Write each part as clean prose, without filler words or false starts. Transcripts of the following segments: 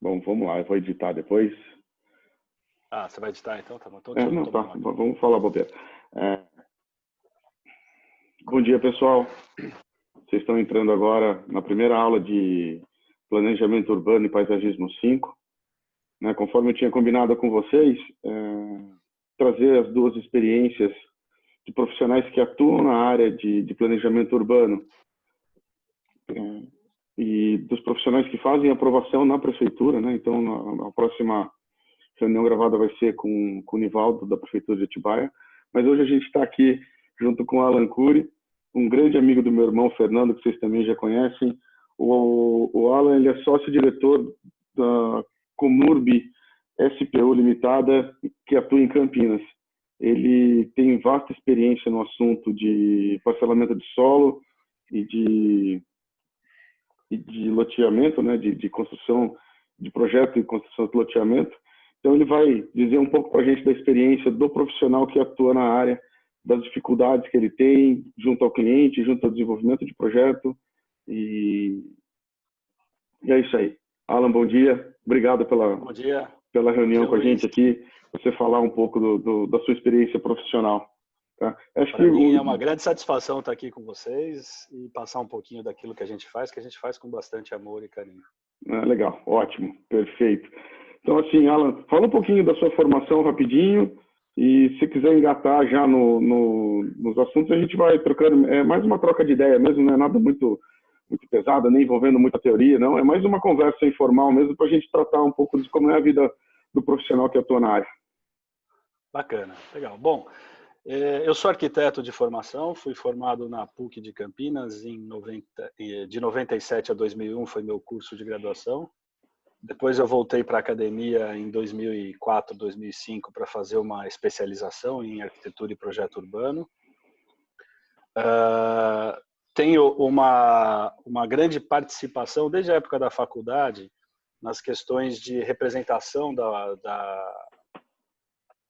Bom, vamos lá, eu vou editar depois. Ah, você vai editar então? Tá bom. Então, Não, tá, vamos falar bobeira. Bom dia, pessoal. Vocês estão entrando agora na primeira aula de Planejamento Urbano e Paisagismo 5. Né? Conforme eu tinha combinado com vocês, trazer as duas experiências de profissionais que atuam na área de planejamento urbano e dos profissionais que fazem aprovação na prefeitura, né? Então, a próxima reunião gravada vai ser com o Nivaldo, da Prefeitura de Atibaia. Mas hoje a gente está aqui junto com o Alan Cury, um grande amigo do meu irmão Fernando, que vocês também já conhecem. O Alan, ele é sócio-diretor da Comurb SPU Limitada, que atua em Campinas. Ele tem vasta experiência no assunto de parcelamento de solo e de loteamento, né, de construção de projeto e construção de loteamento. Então, ele vai dizer um pouco para a gente da experiência do profissional que atua na área, das dificuldades que ele tem junto ao cliente, junto ao desenvolvimento de projeto. E é isso aí. Alan, bom dia. Obrigado bom dia. Pela reunião dia, com a gente Luiz. aqui, você falar um pouco da sua experiência profissional. Tá? Para mim é uma grande satisfação estar aqui com vocês e passar um pouquinho daquilo que a gente faz com bastante amor e carinho. Legal, ótimo, perfeito. Então, assim, Alan, fala um pouquinho da sua formação rapidinho e se quiser engatar já nos assuntos, a gente vai trocando. É mais uma troca de ideia mesmo, não é nada muito pesada, nem envolvendo muita teoria, não. É mais uma conversa informal mesmo para a gente tratar um pouco de como é a vida do profissional que atua na área. Bacana, legal. Bom, eu sou arquiteto de formação, fui formado na PUC de Campinas de 97 a 2001 foi meu curso de graduação. Depois eu voltei para a academia em 2004, 2005 para fazer uma especialização em arquitetura e projeto urbano. Tenho uma grande participação desde a época da faculdade nas questões de representação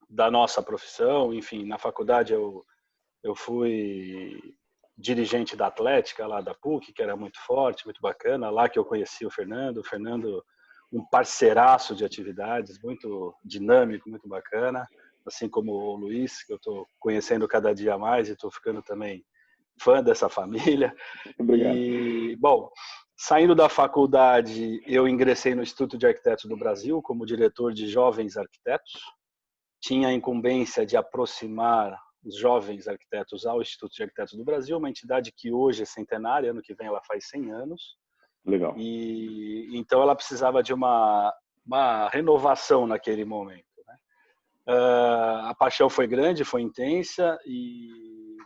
da nossa profissão. Enfim, na faculdade eu fui dirigente da Atlética lá da PUC, que era muito forte, muito bacana, lá que eu conheci o Fernando, um parceiraço de atividades, muito dinâmico, muito bacana, assim como o Luiz, que eu estou conhecendo cada dia mais e estou ficando também fã dessa família. Obrigado. E, bom, saindo da faculdade, eu ingressei no Instituto de Arquitetos do Brasil como diretor de jovens arquitetos. Tinha a incumbência de aproximar os jovens arquitetos ao Instituto de Arquitetos do Brasil, uma entidade que hoje é centenária, ano que vem ela faz 100 anos. Legal. E então ela precisava de uma renovação naquele momento, né? A paixão foi grande, foi intensa e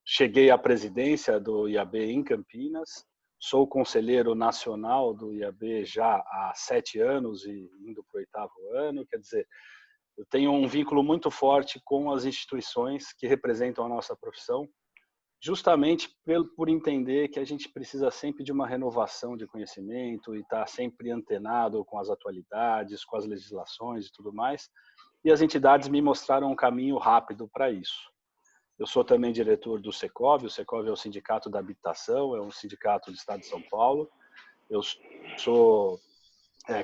cheguei à presidência do IAB em Campinas. Sou conselheiro nacional do IAB já há 7 anos e indo para o 8º ano. Quer dizer, eu tenho um vínculo muito forte com as instituições que representam a nossa profissão, justamente por entender que a gente precisa sempre de uma renovação de conhecimento e estar sempre antenado com as atualidades, com as legislações e tudo mais. E as entidades me mostraram um caminho rápido para isso. Eu sou também diretor do Secov. O Secov é o Sindicato da Habitação, é um sindicato do Estado de São Paulo. Eu sou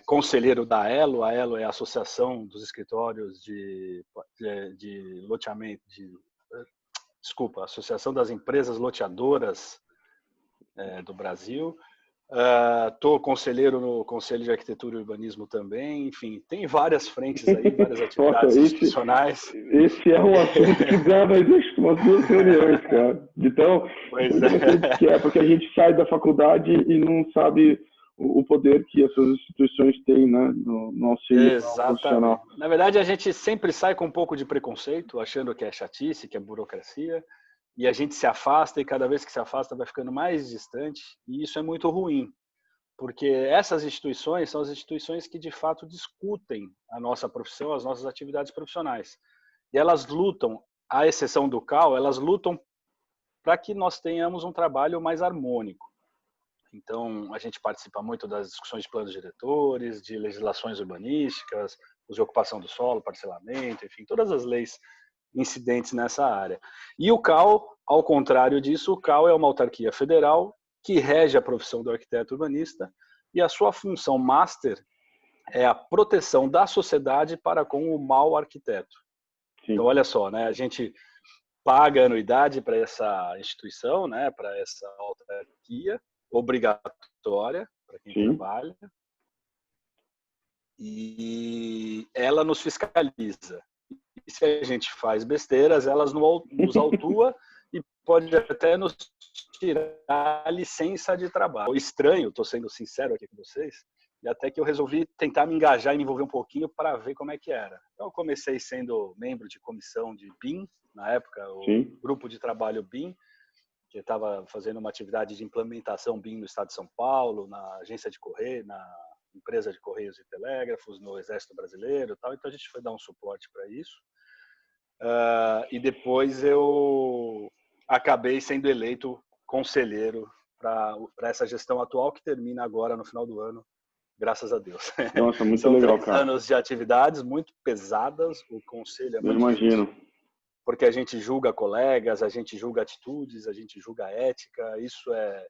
conselheiro da AELO. A AELO é a Associação dos Escritórios de Loteamento, a Associação das Empresas Loteadoras do Brasil. Estou conselheiro no Conselho de Arquitetura e Urbanismo também. Enfim, tem várias frentes aí, várias atividades institucionais. Esse é um assunto que dá mais umas 2 reuniões, cara. Então, porque a gente sai da faculdade e não sabe o poder que essas instituições têm, né, no auxílio profissional. Na verdade, a gente sempre sai com um pouco de preconceito, achando que é chatice, que é burocracia, e a gente se afasta, e cada vez que se afasta vai ficando mais distante, e isso é muito ruim, porque essas instituições são as instituições que de fato discutem a nossa profissão, as nossas atividades profissionais. E elas lutam, à exceção do CAL, elas lutam para que nós tenhamos um trabalho mais harmônico. Então, a gente participa muito das discussões de planos diretores, de legislações urbanísticas, de ocupação do solo, parcelamento, enfim, todas as leis incidentes nessa área. E o CAL, ao contrário disso, o CAL é uma autarquia federal que rege a profissão do arquiteto urbanista e a sua função master é a proteção da sociedade para com o mau arquiteto. Sim. Então, olha só, né? A gente paga anuidade para essa instituição, né? Para essa autarquia obrigatória para quem Sim. trabalha, e ela nos fiscaliza. E se a gente faz besteiras, elas nos autua e pode até nos tirar a licença de trabalho. Estranho, estou sendo sincero aqui com vocês, e até que eu resolvi tentar me engajar e me envolver um pouquinho para ver como é que era. Então, eu comecei sendo membro de comissão de BIM, na época, o Sim. grupo de trabalho BIM, que estava fazendo uma atividade de implementação BIM no estado de São Paulo, na agência de correio, na empresa de correios e telégrafos, no Exército Brasileiro e tal. Então, a gente foi dar um suporte para isso. E depois eu acabei sendo eleito conselheiro para essa gestão atual, que termina agora no final do ano, graças a Deus. Nossa, muito São legal, 3 cara. anos de atividades muito pesadas, o conselho é Eu muito imagino. difícil, porque a gente julga colegas, a gente julga atitudes, a gente julga ética. Isso é,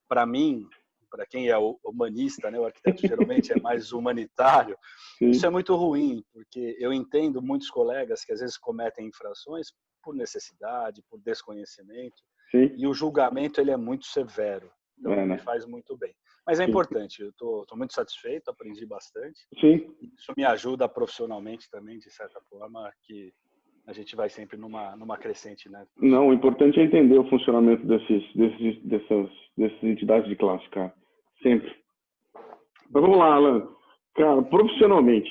para mim, para quem é humanista, né, o arquiteto geralmente é mais humanitário, Sim. isso é muito ruim, porque eu entendo muitos colegas que às vezes cometem infrações por necessidade, por desconhecimento, Sim. e o julgamento ele é muito severo, então né? me faz muito bem. Mas é Sim. importante, eu estou muito satisfeito, aprendi bastante. Sim. Isso me ajuda profissionalmente também, de certa forma, que a gente vai sempre numa crescente, né? Não, o importante é entender o funcionamento dessas entidades de classe, cara. Sempre. Mas vamos lá, Alan. Cara, profissionalmente,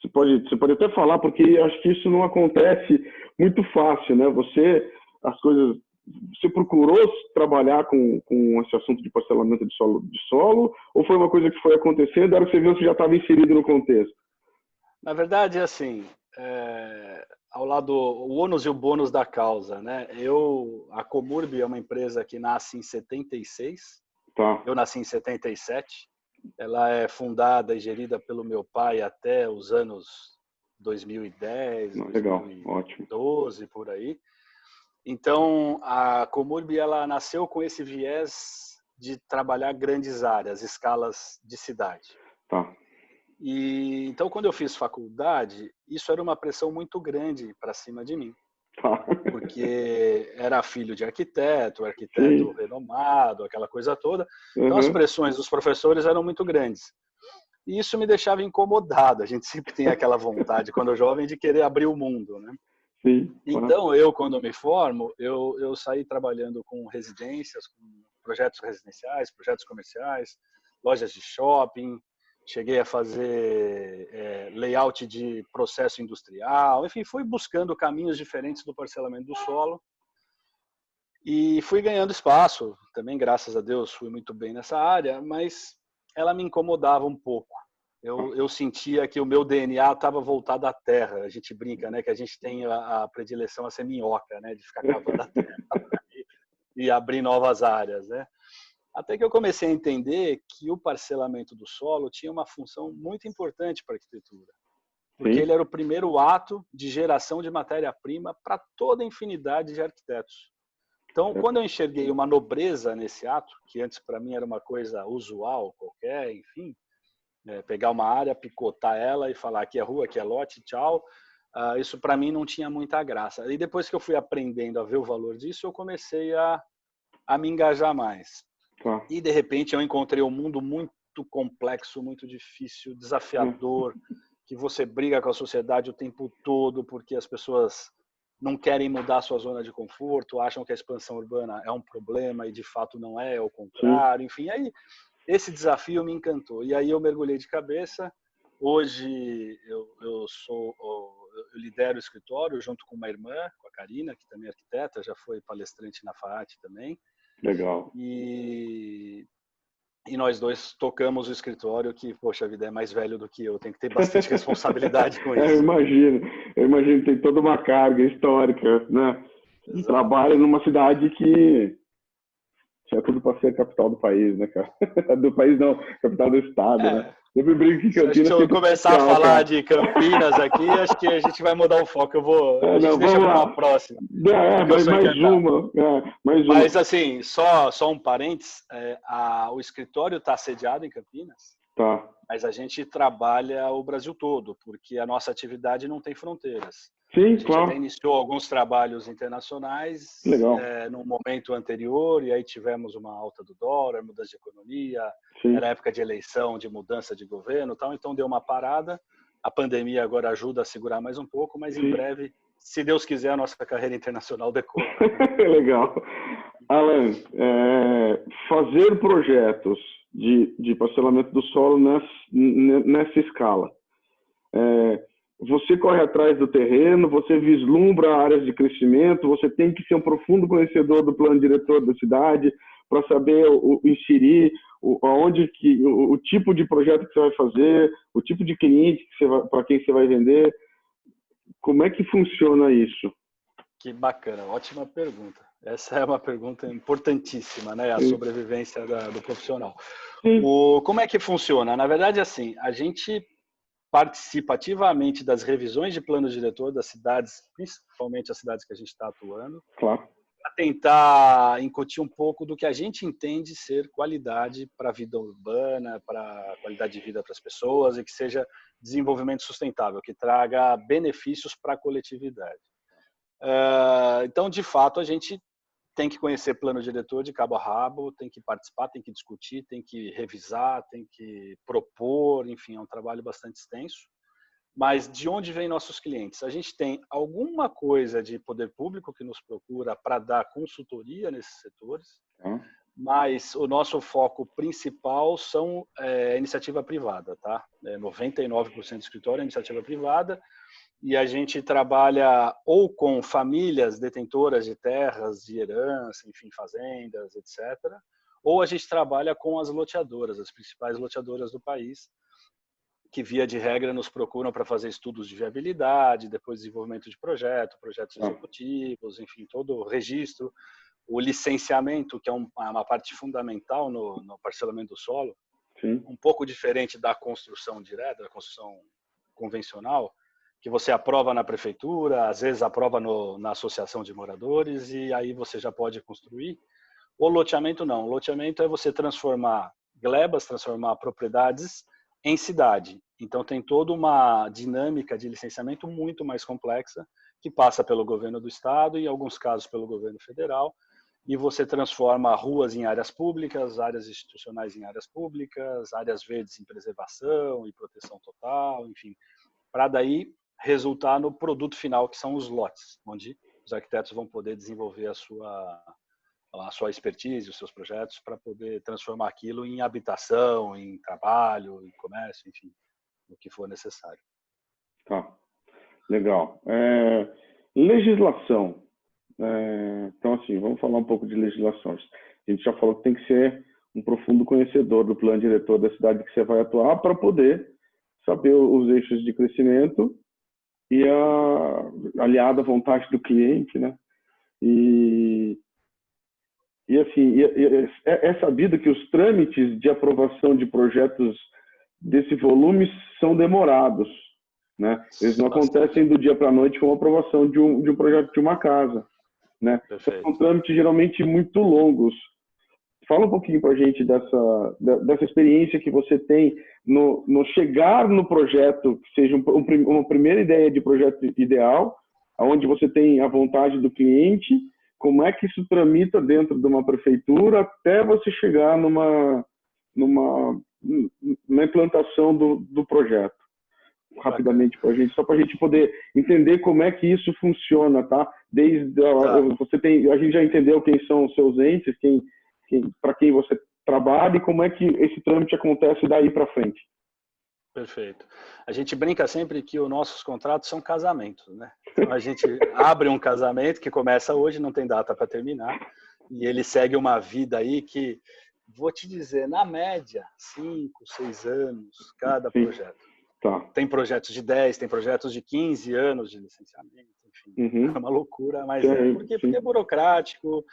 você pode até falar, porque acho que isso não acontece muito fácil, né? Você procurou trabalhar com esse assunto de parcelamento de solo, ou foi uma coisa que foi acontecendo, era que você viu que já estava inserido no contexto? Na verdade, assim, ao lado o ônus e o bônus da causa, né? A Comurb é uma empresa que nasce em 76, Tá. Eu nasci em 77. Ela é fundada e gerida pelo meu pai até os anos 2010, Legal, 2012, ótimo. Por aí. Então, a Comurb ela nasceu com esse viés de trabalhar grandes áreas, escalas de cidade. Tá. E então, quando eu fiz faculdade, isso era uma pressão muito grande para cima de mim. Tá. Porque era filho de arquiteto Sim. renomado, aquela coisa toda. Então, as pressões dos professores eram muito grandes. E isso me deixava incomodado. A gente sempre tem aquela vontade, quando jovem, de querer abrir o mundo, né? Sim. Então, quando me formo, eu saí trabalhando com residências, com projetos residenciais, projetos comerciais, lojas de shopping. Cheguei a fazer layout de processo industrial, enfim, fui buscando caminhos diferentes do parcelamento do solo e fui ganhando espaço. Também, graças a Deus, fui muito bem nessa área, mas ela me incomodava um pouco. Eu sentia que o meu DNA estava voltado à terra. A gente brinca, né, que a gente tem a predileção a ser minhoca, né, de ficar cavando a terra e abrir novas áreas, né? Até que eu comecei a entender que o parcelamento do solo tinha uma função muito importante para a arquitetura, porque Sim. ele era o primeiro ato de geração de matéria-prima para toda a infinidade de arquitetos. Então, quando eu enxerguei uma nobreza nesse ato, que antes para mim era uma coisa usual, qualquer, enfim, pegar uma área, picotar ela e falar aqui é rua, aqui é lote, tchau, isso para mim não tinha muita graça. E depois que eu fui aprendendo a ver o valor disso, eu comecei a me engajar mais. Tá. E, de repente, eu encontrei um mundo muito complexo, muito difícil, desafiador, que você briga com a sociedade o tempo todo porque as pessoas não querem mudar a sua zona de conforto, acham que a expansão urbana é um problema e, de fato, não é o contrário. Enfim, aí esse desafio me encantou. E aí eu mergulhei de cabeça. Hoje eu lidero o escritório junto com uma irmã, com a Karina, que também é arquiteta, já foi palestrante na FAAT também. Legal. E nós dois tocamos o escritório que, poxa, a vida é mais velho do que eu, tenho que ter bastante responsabilidade com isso. Eu imagino, tem toda uma carga histórica, né? Exato. Trabalha numa cidade que tinha tudo para ser a capital do país, né, cara? Do país não, capital do estado, né? Sempre brinco que Campinas. Se eu começar a falar de Campinas aqui, acho que a gente vai mudar o foco. A gente deixa para uma próxima. Mas assim, só um parênteses, o escritório está sediado em Campinas, Tá. Mas a gente trabalha o Brasil todo, porque a nossa atividade não tem fronteiras. Sim, A gente até claro. iniciou alguns trabalhos internacionais Legal. num momento anterior, e aí tivemos uma alta do dólar, mudança de economia, Sim. era época de eleição, de mudança de governo, tal, então deu uma parada. A pandemia agora ajuda a segurar mais um pouco, mas em Sim. breve, se Deus quiser, a nossa carreira internacional decola. Legal. Alan, fazer projetos de parcelamento do solo nessa escala. Você corre atrás do terreno, você vislumbra áreas de crescimento, você tem que ser um profundo conhecedor do plano diretor da cidade para saber inserir o tipo de projeto que você vai fazer, o tipo de cliente para quem você vai vender. Como é que funciona isso? Que bacana, ótima pergunta. Essa é uma pergunta importantíssima, né? A Sim. sobrevivência do profissional. Sim. Como é que funciona? Na verdade, assim, a gente participa ativamente das revisões de plano diretor das cidades, principalmente as cidades que a gente está atuando, Claro. para tentar incutir um pouco do que a gente entende ser qualidade para a vida urbana, para a qualidade de vida para as pessoas e que seja desenvolvimento sustentável, que traga benefícios para a coletividade. Então, de fato, a gente tem que conhecer plano diretor de cabo a rabo, tem que participar, tem que discutir, tem que revisar, tem que propor, enfim, é um trabalho bastante extenso. Mas de onde vêm nossos clientes? A gente tem alguma coisa de poder público que nos procura para dar consultoria nesses setores, mas o nosso foco principal são iniciativa privada, tá? 99% do escritório é iniciativa privada, e a gente trabalha ou com famílias detentoras de terras, de herança, enfim, fazendas, etc. Ou a gente trabalha com as loteadoras, as principais loteadoras do país, que via de regra nos procuram para fazer estudos de viabilidade, depois desenvolvimento de projetos executivos, enfim, todo o registro, o licenciamento, que é uma parte fundamental no parcelamento do solo, Sim. um pouco diferente da construção direta, da construção convencional, que você aprova na prefeitura, às vezes aprova na associação de moradores e aí você já pode construir. O loteamento não. O loteamento é você transformar glebas, transformar propriedades em cidade. Então tem toda uma dinâmica de licenciamento muito mais complexa que passa pelo governo do estado e em alguns casos pelo governo federal, e você transforma ruas em áreas públicas, áreas institucionais em áreas públicas, áreas verdes em preservação e proteção total, enfim, para daí resultar no produto final, que são os lotes, onde os arquitetos vão poder desenvolver a sua expertise, os seus projetos, para poder transformar aquilo em habitação, em trabalho, em comércio, enfim, o que for necessário. Tá, legal. Legislação. Então, assim, vamos falar um pouco de legislações. A gente já falou que tem que ser um profundo conhecedor do plano diretor da cidade que você vai atuar para poder saber os eixos de crescimento e aliado à vontade do cliente, né? E assim, é sabido que os trâmites de aprovação de projetos desse volume são demorados, né? Eles não acontecem do dia para a noite como a aprovação de um projeto de uma casa, né? São trâmites geralmente muito longos. Fala um pouquinho para a gente dessa experiência que você tem no chegar no projeto, que seja uma primeira ideia de projeto ideal, onde você tem a vontade do cliente, como é que isso tramita dentro de uma prefeitura até você chegar na implantação do projeto. Rapidamente para a gente, só para a gente poder entender como é que isso funciona, tá? A gente já entendeu quem são os seus entes, para quem você trabalha e como é que esse trâmite acontece daí para frente. Perfeito. A gente brinca sempre que os nossos contratos são casamentos, né? Então a gente abre um casamento que começa hoje, não tem data para terminar, e ele segue uma vida aí que, vou te dizer, na média, 5, 6 anos cada projeto. Tá. Tem projetos de 10, tem projetos de 15 anos de licenciamento, enfim, é uma loucura, mas porque é burocrático,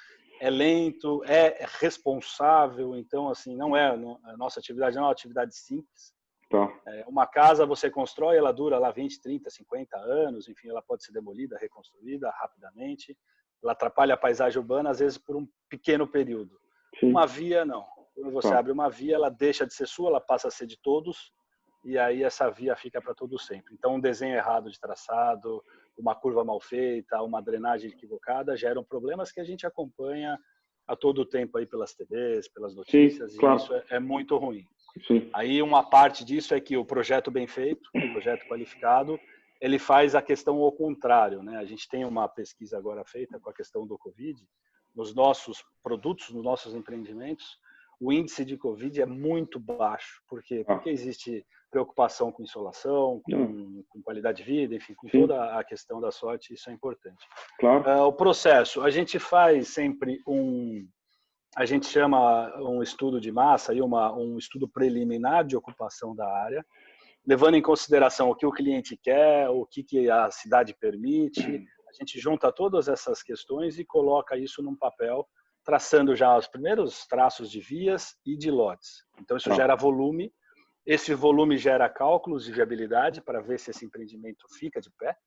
é lento, é responsável, então assim, a nossa atividade não é uma atividade simples. Tá. Uma casa você constrói, ela dura lá 20, 30, 50 anos, enfim, ela pode ser demolida, reconstruída rapidamente, ela atrapalha a paisagem urbana às vezes por um pequeno período. Sim. Uma via não. Quando você abre uma via, ela deixa de ser sua, ela passa a ser de todos, e aí essa via fica para todo sempre. Então, um desenho errado de traçado, uma curva mal feita, uma drenagem equivocada, geram problemas que a gente acompanha a todo tempo aí pelas TVs, pelas notícias, Sim, claro. e isso é muito ruim. Sim. Aí uma parte disso é que o projeto bem feito, o projeto qualificado, ele faz a questão ao contrário, né? A gente tem uma pesquisa agora feita com a questão do Covid, nos nossos produtos, nos nossos empreendimentos, o índice de Covid é muito baixo. Por quê? Porque existe preocupação com insolação, com qualidade de vida, enfim, com toda a questão da sorte, isso é importante. Claro. O processo, a gente faz sempre a gente chama um estudo de massa e um estudo preliminar de ocupação da área, levando em consideração o que o cliente quer, o que a cidade permite. A gente junta todas essas questões e coloca isso num papel, traçando já os primeiros traços de vias e de lotes. Então, isso gera volume. Esse volume gera cálculos de viabilidade para ver se esse empreendimento fica de pé.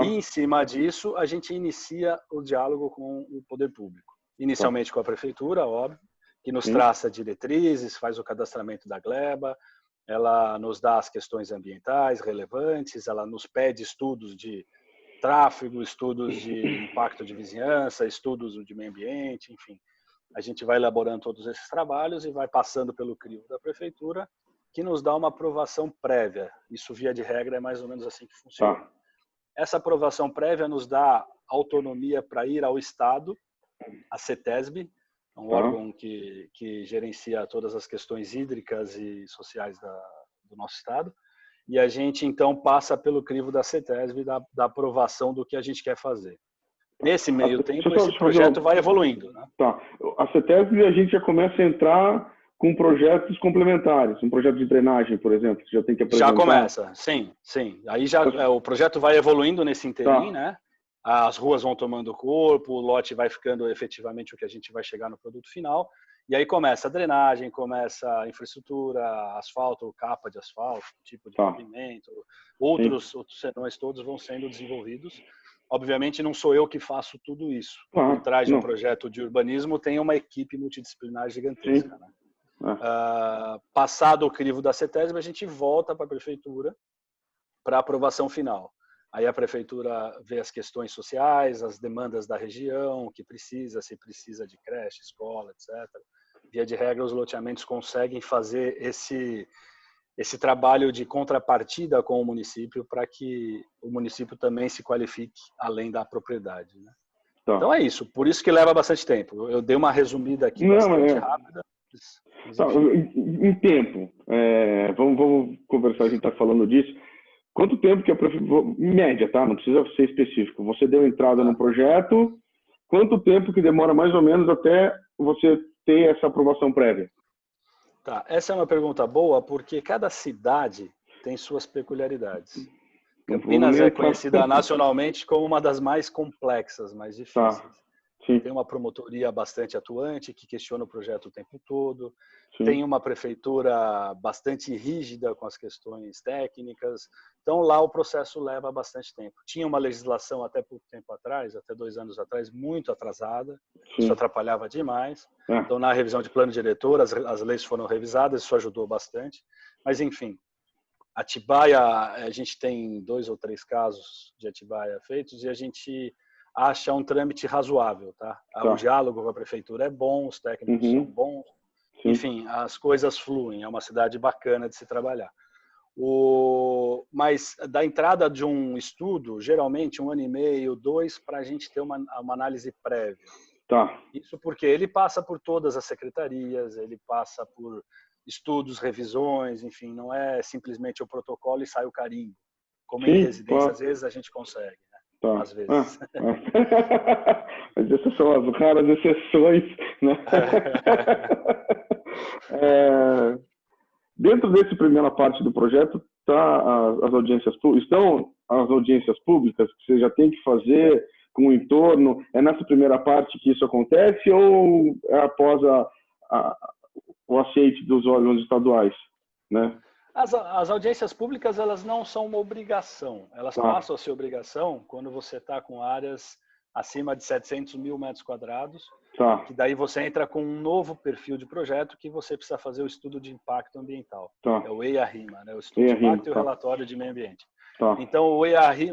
E, em cima disso, a gente inicia o diálogo com o poder público. Inicialmente com a prefeitura, óbvio, que nos traça diretrizes, faz o cadastramento da gleba, ela nos dá as questões ambientais relevantes, ela nos pede estudos de tráfego, estudos de impacto de vizinhança, estudos de meio ambiente, enfim. A gente vai elaborando todos esses trabalhos e vai passando pelo crivo da prefeitura, que nos dá uma aprovação prévia. Isso, via de regra, é mais ou menos assim que funciona. Essa aprovação prévia nos dá autonomia para ir ao Estado, a CETESB, um órgão que gerencia todas as questões hídricas e sociais do nosso Estado, e a gente, então, passa pelo crivo da CETESB da aprovação do que a gente quer fazer. Nesse meio tempo, esse projeto vai evoluindo. Né? A CETESB, a gente já começa a entrar com projetos complementares, um projeto de drenagem, por exemplo, que já tem que apresentar. Já começa, sim. Aí o projeto vai evoluindo nesse interim, né? As ruas vão tomando corpo, o lote vai ficando efetivamente o que a gente vai chegar no produto final, e aí começa a drenagem, começa a infraestrutura, asfalto, capa de asfalto, tipo de pavimento, outros senões todos vão sendo desenvolvidos. Obviamente não sou eu que faço tudo isso. Por trás de um projeto de urbanismo tem uma equipe multidisciplinar gigantesca. Né? Passado o crivo da CETESB, a gente volta para a prefeitura para aprovação final. Aí a prefeitura vê as questões sociais, as demandas da região, o que precisa, se precisa de creche, escola, etc. Via de regra, os loteamentos conseguem fazer esse trabalho de contrapartida com o município para que o município também se qualifique além da propriedade. Né? Então é isso, por isso que leva bastante tempo. Eu dei uma resumida aqui bastante rápida. Em tempo, vamos conversar, a gente está falando disso. Quanto tempo que a prefeitura, em média, tá? Não precisa ser específico. Você deu entrada no projeto, quanto tempo que demora mais ou menos até você ter essa aprovação prévia? Essa é uma pergunta boa, porque cada cidade tem suas peculiaridades. Campinas é conhecida nacionalmente como uma das mais complexas, mais difíceis. Tem uma promotoria bastante atuante, que questiona o projeto o tempo todo. Tem uma prefeitura bastante rígida com as questões técnicas. Então, lá o processo leva bastante tempo. Tinha uma legislação até pouco tempo atrás, até 2 anos atrás, muito atrasada. Isso atrapalhava demais. Então, na revisão de plano diretor, as leis foram revisadas, isso ajudou bastante. Mas, enfim, Atibaia, a gente tem 2 ou 3 casos de Atibaia feitos e a gente acha um trâmite razoável, tá? O diálogo com a prefeitura é bom, os técnicos são bons, enfim, as coisas fluem, é uma cidade bacana de se trabalhar. Mas da entrada de um estudo, geralmente 1 ano e meio, 2, para a gente ter uma análise prévia. Isso porque ele passa por todas as secretarias, ele passa por estudos, revisões, enfim, não é simplesmente o protocolo e sai o carimbo. Como em residência, às vezes a gente consegue. Às vezes. Mas essas são as raras exceções, né? Dentro dessa primeira parte do projeto as audiências públicas. Estão as audiências públicas que você já tem que fazer com o entorno? É nessa primeira parte que isso acontece ou é após o aceite dos órgãos estaduais, né? As audiências públicas, elas não são uma obrigação. Elas passam a ser obrigação quando você está com áreas acima de 700 mil metros quadrados Tá. que daí você entra com um novo perfil de projeto que você precisa fazer o estudo de impacto ambiental. Tá. É o EIA-RIMA, né? O estudo de impacto e o tá. relatório de meio ambiente. Tá. Então,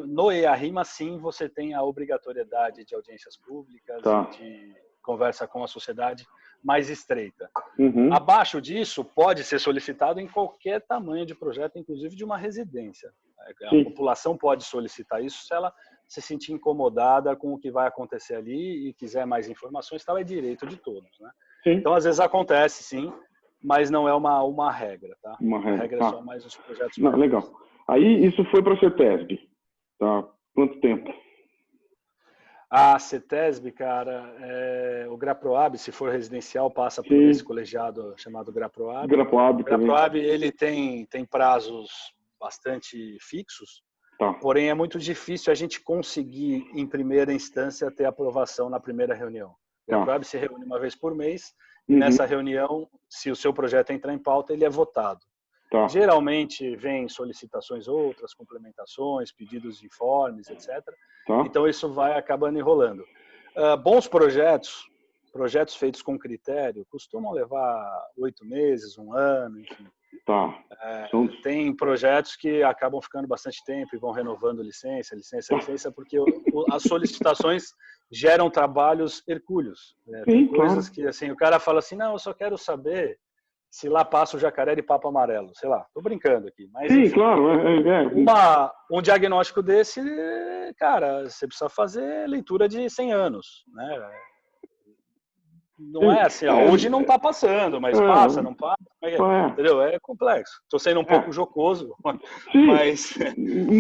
no EIA-RIMA, sim, você tem a obrigatoriedade de audiências públicas Tá. e de conversa com a sociedade mais estreita. Uhum. Abaixo disso, pode ser solicitado em qualquer tamanho de projeto, inclusive de uma residência. Sim. A população pode solicitar isso se ela se sentir incomodada com o que vai acontecer ali e quiser mais informações, tal, é direito de todos, né? Sim. Então, às vezes acontece, sim, mas não é uma regra, tá? Uma regra. A regra Tá. é só mais os projetos. Não, legal. Aí isso foi para a CETESB, tá? Quanto tempo? A CETESB, cara, o GRAPROAB, se for residencial, passa por Sim. esse colegiado chamado GRAPROAB. GRAPROAB O GRAPROAB, ele tem prazos bastante fixos, tá. Porém é muito difícil a gente conseguir, em primeira instância, ter aprovação na primeira reunião. O GRAPROAB se reúne uma vez por mês, e nessa reunião, se o seu projeto entrar em pauta, ele é votado. Tá. Geralmente vem solicitações outras, complementações, pedidos de informes, etc. Tá. Então isso vai acabando enrolando. Bons projetos feitos com critério, costumam levar 8 meses, 1 ano, enfim. Tá. Tem projetos que acabam ficando bastante tempo e vão renovando licença, porque as solicitações geram trabalhos hercúleos. Né? Tem coisas que assim, o cara fala assim, não, eu só quero saber se lá passa o jacaré de papo amarelo, sei lá, tô brincando aqui. Mas, sim, enfim, claro. um diagnóstico desse, cara, você precisa fazer leitura de 100 anos, né? Não é assim, hoje não está passando, mas passa, não passa, entendeu? É complexo. Estou sendo um pouco jocoso, mas...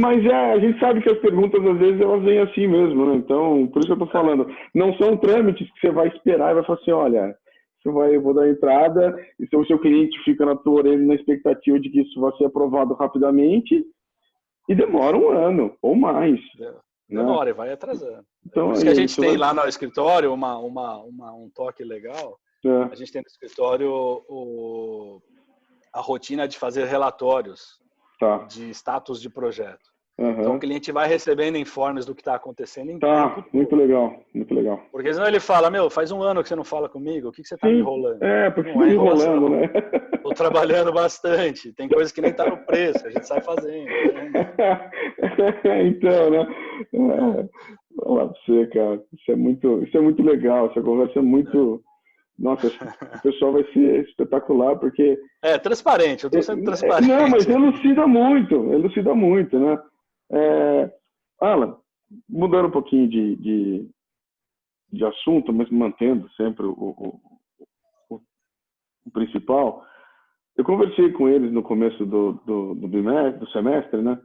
Mas a gente sabe que as perguntas, às vezes, elas vêm assim mesmo, né? Então, por isso que eu estou falando. Não são trâmites que você vai esperar e vai falar assim, olha, eu vou dar entrada, e se o seu cliente fica na tua orelha na expectativa de que isso vai ser aprovado rapidamente, e demora 1 ano, ou mais. Demora, e vai atrasando. Então, por isso que a gente tem lá no escritório um toque legal. A gente tem no escritório a rotina de fazer relatórios de status de projeto. Então o cliente vai recebendo informes do que está acontecendo em tempo. Muito legal, muito legal. Porque senão ele fala, faz 1 ano que você não fala comigo, o que você está me enrolando? Porque você está me enrolando, né? Estou trabalhando bastante, tem coisas que nem tá no preço, a gente sai fazendo. Né? Então, né? Vamos lá pra você, cara. Isso é muito legal, essa conversa é muito... Nossa, o pessoal vai ser espetacular, porque... É transparente, eu estou sendo transparente. Não, mas elucida muito, né? Alan, mudando um pouquinho de assunto, mas mantendo sempre o principal, eu conversei com eles no começo do semestre, né?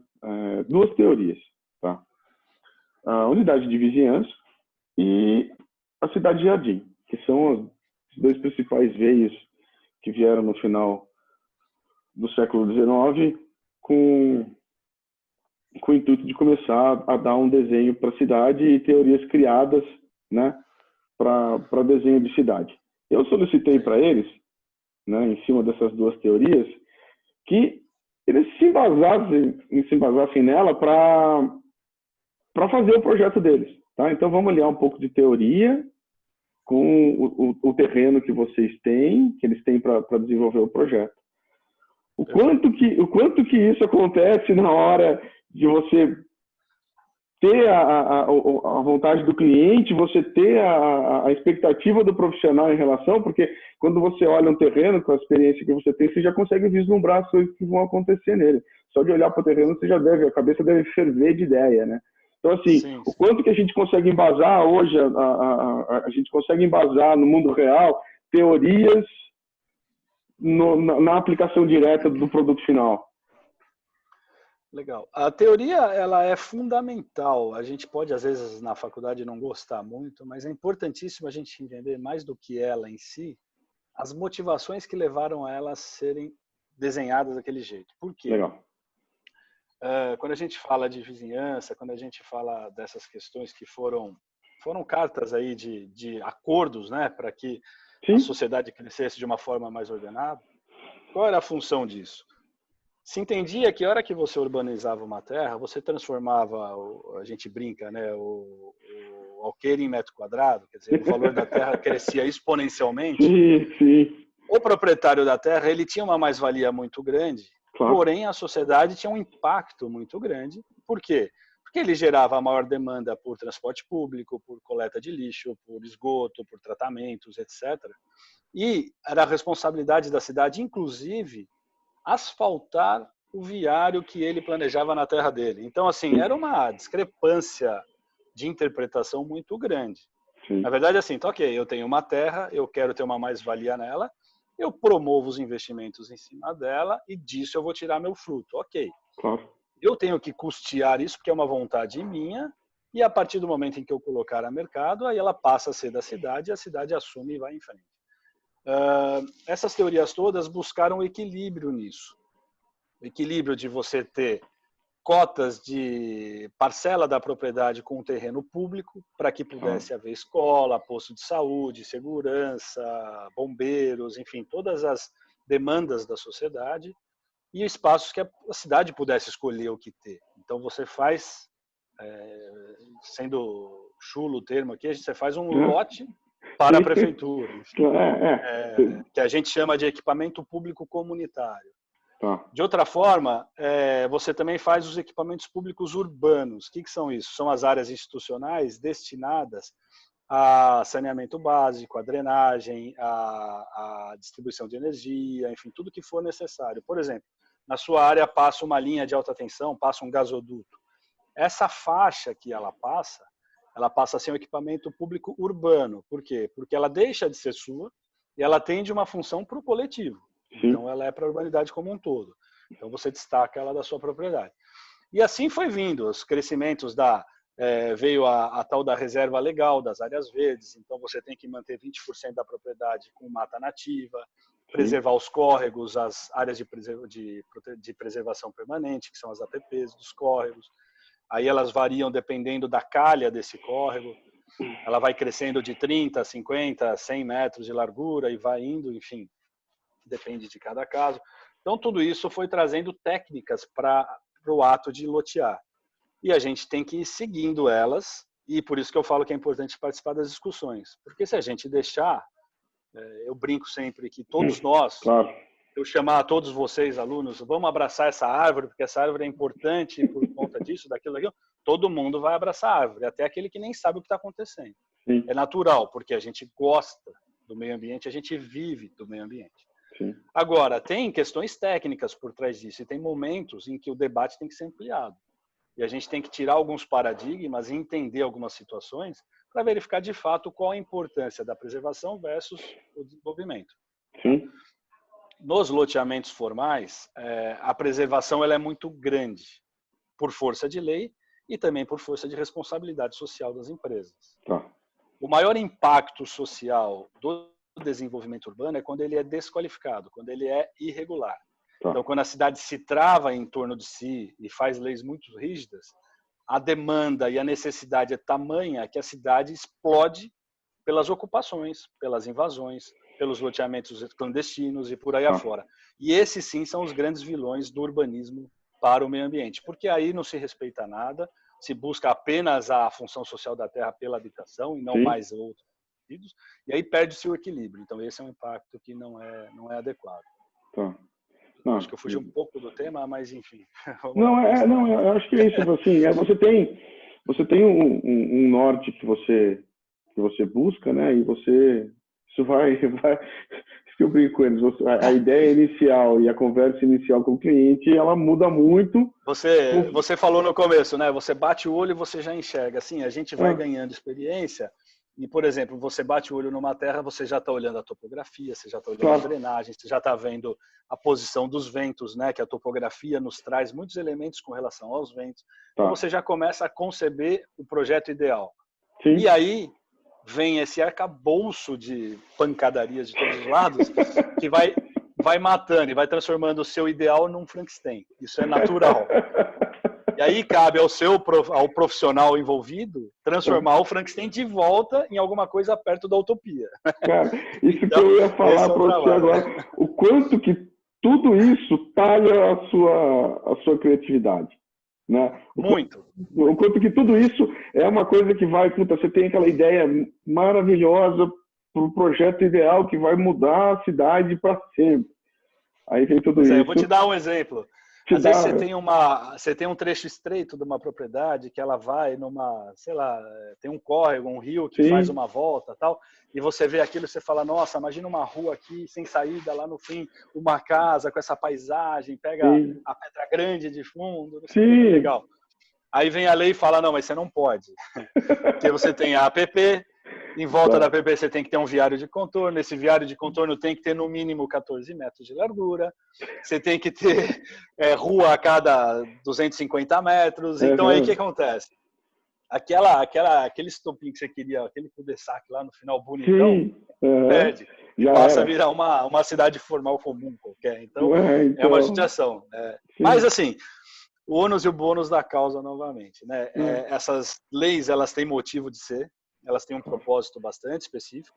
2 teorias, tá? A unidade de vizinhança e a cidade de jardim, que são os 2 principais veios que vieram no final do século XIX com o intuito de começar a dar um desenho para a cidade e teorias criadas, né, para desenho de cidade. Eu solicitei para eles, né, em cima dessas 2 teorias, que eles se embasassem nela para fazer o projeto deles. Tá? Então, vamos aliar um pouco de teoria com o terreno que vocês têm, que eles têm para desenvolver o projeto. O quanto que isso acontece na hora de você ter a vontade do cliente, você ter a expectativa do profissional em relação, porque quando você olha um terreno com a experiência que você tem, você já consegue vislumbrar as coisas que vão acontecer nele. Só de olhar para o terreno, a cabeça deve ferver de ideia, né? Então, assim, sim. O quanto que a gente consegue embasar hoje, a gente consegue embasar no mundo real teorias na aplicação direta do produto final. Legal. A teoria, ela é fundamental. A gente pode, às vezes, na faculdade não gostar muito, mas é importantíssimo a gente entender mais do que ela em si, as motivações que levaram a elas serem desenhadas daquele jeito. Por quê? Legal. Quando a gente fala de vizinhança, quando a gente fala dessas questões que foram cartas aí de acordos, né, para que a sociedade crescesse de uma forma mais ordenada, qual era a função disso? Se entendia que a hora que você urbanizava uma terra, você transformava, a gente brinca, né, o alqueire em metro quadrado, quer dizer, o valor da terra crescia exponencialmente. Sim, sim. O proprietário da terra, ele tinha uma mais-valia muito grande, Claro. porém a sociedade tinha um impacto muito grande. Por quê? Porque ele gerava a maior demanda por transporte público, por coleta de lixo, por esgoto, por tratamentos, etc. E era a responsabilidade da cidade, inclusive, asfaltar o viário que ele planejava na terra dele. Então, assim, era uma discrepância de interpretação muito grande. Sim. Na verdade, assim, tá ok, eu tenho uma terra, eu quero ter uma mais-valia nela, eu promovo os investimentos em cima dela e disso eu vou tirar meu fruto. Ok. Claro. Eu tenho que custear isso porque é uma vontade minha e a partir do momento em que eu colocar a mercado, aí ela passa a ser da cidade e a cidade assume e vai em frente. Essas teorias todas buscaram equilíbrio nisso. O equilíbrio de você ter cotas de parcela da propriedade com o terreno público para que pudesse haver escola, posto de saúde, segurança, bombeiros, enfim, todas as demandas da sociedade e espaços que a cidade pudesse escolher o que ter. Então você faz, sendo chulo o termo aqui, você faz um lote para a prefeitura, enfim, que a gente chama de equipamento público comunitário. Tá. De outra forma, você também faz os equipamentos públicos urbanos. O que são isso? São as áreas institucionais destinadas a saneamento básico, a drenagem, a distribuição de energia, enfim, tudo que for necessário. Por exemplo, na sua área passa uma linha de alta tensão, passa um gasoduto. Essa faixa que ela passa a ser um equipamento público urbano. Por quê? Porque ela deixa de ser sua e ela atende uma função para o coletivo. Então, ela é para a urbanidade como um todo. Então, você destaca ela da sua propriedade. E assim foi vindo. Os crescimentos veio a tal da reserva legal das áreas verdes. Então, você tem que manter 20% da propriedade com mata nativa, preservar os córregos, as áreas de preservação permanente, que são as APPs dos córregos. Aí elas variam dependendo da calha desse córrego. Ela vai crescendo de 30, 50, 100 metros de largura e vai indo, enfim, depende de cada caso. Então, tudo isso foi trazendo técnicas para o ato de lotear. E a gente tem que ir seguindo elas, e por isso que eu falo que é importante participar das discussões. Porque se a gente deixar, eu brinco sempre que todos nós, eu chamar todos vocês, alunos, vamos abraçar essa árvore, porque essa árvore é importante por conta disso, daquilo, todo mundo vai abraçar a árvore, até aquele que nem sabe o que está acontecendo. Sim. É natural, porque a gente gosta do meio ambiente, a gente vive do meio ambiente. Sim. Agora, tem questões técnicas por trás disso, e tem momentos em que o debate tem que ser ampliado. E a gente tem que tirar alguns paradigmas e entender algumas situações para verificar de fato qual a importância da preservação versus o desenvolvimento. Sim. Nos loteamentos formais, a preservação ela é muito grande, por força de lei e também por força de responsabilidade social das empresas. Tá. O maior impacto social do desenvolvimento urbano é quando ele é desqualificado, quando ele é irregular. Tá. Então, quando a cidade se trava em torno de si e faz leis muito rígidas, a demanda e a necessidade é tamanha que a cidade explode pelas ocupações, pelas invasões, pelos loteamentos clandestinos e por aí afora. E esses sim são os grandes vilões do urbanismo para o meio ambiente, porque aí não se respeita nada, se busca apenas a função social da terra pela habitação e não mais outros sentidos, e aí perde-se o equilíbrio. Então esse é um impacto que não é adequado. Tá. Acho que eu fugi um pouco do tema, mas enfim. Eu acho que é isso. Assim, você tem um norte que você busca, né? E isso vai isso que eu brinco com eles. A ideia inicial e a conversa inicial com o cliente, ela muda muito. Você falou no começo, né? Você bate o olho e você já enxerga. Assim, a gente vai ganhando experiência. E, por exemplo, você bate o olho numa terra, você já está olhando a topografia, você já está olhando a drenagem, você já está vendo a posição dos ventos, né? Que a topografia nos traz muitos elementos com relação aos ventos. Então, você já começa a conceber o projeto ideal. Sim. E aí vem esse arcabouço de pancadarias de todos os lados que vai matando e vai transformando o seu ideal num Frankenstein. Isso é natural. E aí cabe ao profissional envolvido transformar o Frankenstein de volta em alguma coisa perto da utopia. Cara, isso então, que eu ia falar para você agora. O quanto que tudo isso talha a sua criatividade, né? Muito. O quanto que tudo isso é uma coisa que vai, puta, você tem aquela ideia maravilhosa para o projeto ideal que vai mudar a cidade para sempre. Aí vem tudo isso. Eu vou te dar um exemplo. Às vezes você tem um trecho estreito de uma propriedade que ela vai numa, sei lá, tem um córrego, um rio que faz uma volta, tal, e você vê aquilo e você fala, nossa, imagina uma rua aqui sem saída lá no fim, uma casa com essa paisagem, pega a Pedra Grande de fundo, não sei, legal. Aí vem a lei e fala, não, mas você não pode. Porque você tem a APP, em volta da APP você tem que ter um viário de contorno, esse viário de contorno tem que ter no mínimo 14 metros de largura, você tem que ter rua a cada 250 metros, então aí o que acontece? Aquele estopim que você queria, aquele cul-de-sac lá no final bonitão, perde. Passa a virar uma cidade formal comum qualquer. Então, é uma judiação. Mas, assim, o ônus e o bônus da causa novamente, né? Essas leis, elas têm motivo de ser, elas têm um propósito bastante específico,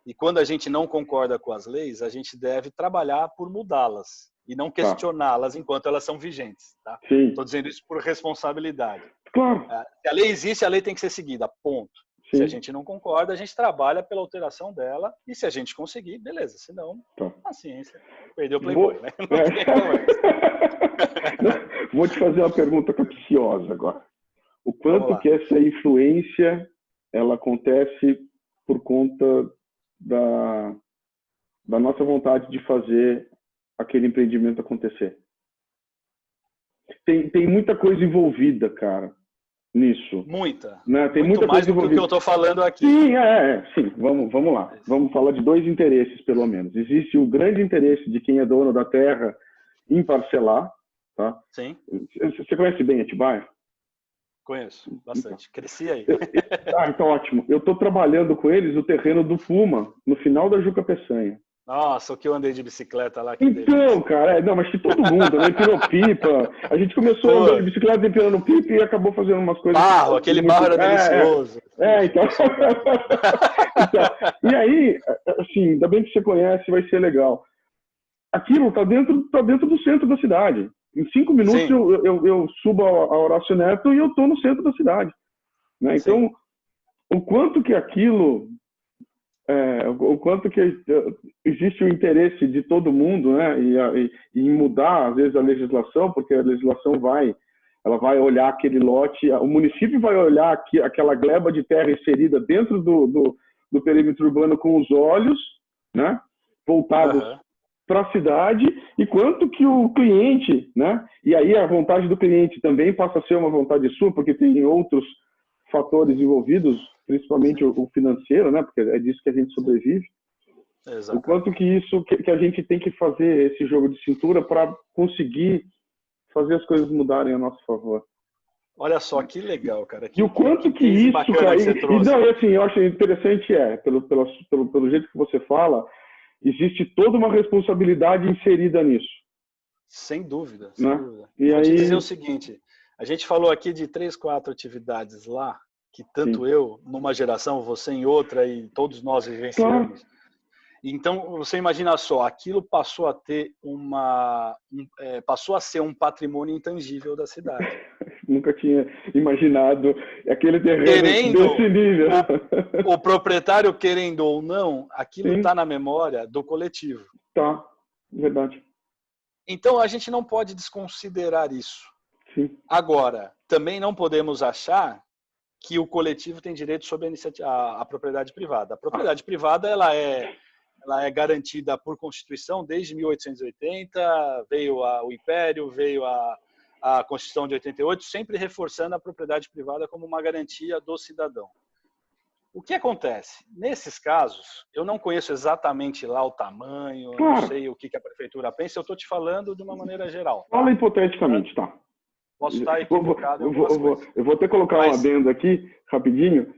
e quando a gente não concorda com as leis, a gente deve trabalhar por mudá-las e não questioná-las enquanto elas são vigentes, tá? Estou dizendo isso por responsabilidade. Claro. Se a lei existe, a lei tem que ser seguida, ponto. Se a gente não concorda, a gente trabalha pela alteração dela, e se a gente conseguir, beleza, se não, paciência. Perdeu o Playboy, né? Não tem Vou te fazer uma pergunta capciosa agora. O quanto que essa influência ela acontece por conta da nossa vontade de fazer aquele empreendimento acontecer? Tem muita coisa envolvida, cara, nisso. Muita. Né? Tem muito muita mais coisa do que o que eu estou falando aqui. Sim, sim. Vamos lá. Vamos falar de dois interesses, pelo menos. Existe o grande interesse de quem é dono da terra em parcelar. Tá? Sim. Você conhece bem Atibaia? Conheço, bastante. Cresci aí. Então ótimo. Eu estou trabalhando com eles no terreno do Puma, no final da Juca Peçanha. Nossa, o que eu andei de bicicleta lá. Então, cara, não, mas todo mundo, né? Empirou pipa. A gente começou a andar de bicicleta empinando pipa e acabou fazendo umas coisas. Barro, aquele barro era delicioso. Então. E aí, assim, ainda bem que você conhece, vai ser legal. Aquilo tá dentro do centro da cidade. Em 5 minutos eu subo a Horácio Neto e eu estou no centro da cidade. Né? Então, o quanto que aquilo... o quanto que existe o interesse de todo mundo, né, e em mudar às vezes a legislação, porque a legislação ela vai olhar aquele lote, o município vai olhar aquela gleba de terra inserida dentro do perímetro urbano com os olhos, né, voltados para a cidade, e quanto que o cliente, né, e aí a vontade do cliente também passa a ser uma vontade sua, porque tem outros fatores envolvidos, principalmente o financeiro, né? Porque é disso que a gente sobrevive. Exato. O quanto que isso que a gente tem que fazer esse jogo de cintura para conseguir fazer as coisas mudarem a nosso favor. Olha só que legal, cara. E o quanto que isso, cara, assim, eu acho interessante pelo jeito que você fala, existe toda uma responsabilidade inserida nisso. Sem dúvida, sem dúvida. Vou te dizer o seguinte, a gente falou aqui de 3, 4 atividades lá, que tanto eu, numa geração, você em outra, e todos nós vivenciamos. Claro. Então, você imagina só, aquilo passou a ter passou a ser um patrimônio intangível da cidade. Nunca tinha imaginado aquele terreno desse nível. O proprietário, querendo ou não, aquilo está na memória do coletivo. Tá, verdade. Então, a gente não pode desconsiderar isso. Sim. Agora, também não podemos achar que o coletivo tem direito sobre a propriedade privada. A propriedade privada ela é garantida por Constituição desde 1880, veio o Império, veio a Constituição de 88, sempre reforçando a propriedade privada como uma garantia do cidadão. O que acontece? Nesses casos, eu não conheço exatamente lá o tamanho, não sei o que a prefeitura pensa, eu estou te falando de uma maneira geral. Fala hipoteticamente, tá? Posso estar equivocado. Eu vou até colocar um adendo aqui, rapidinho.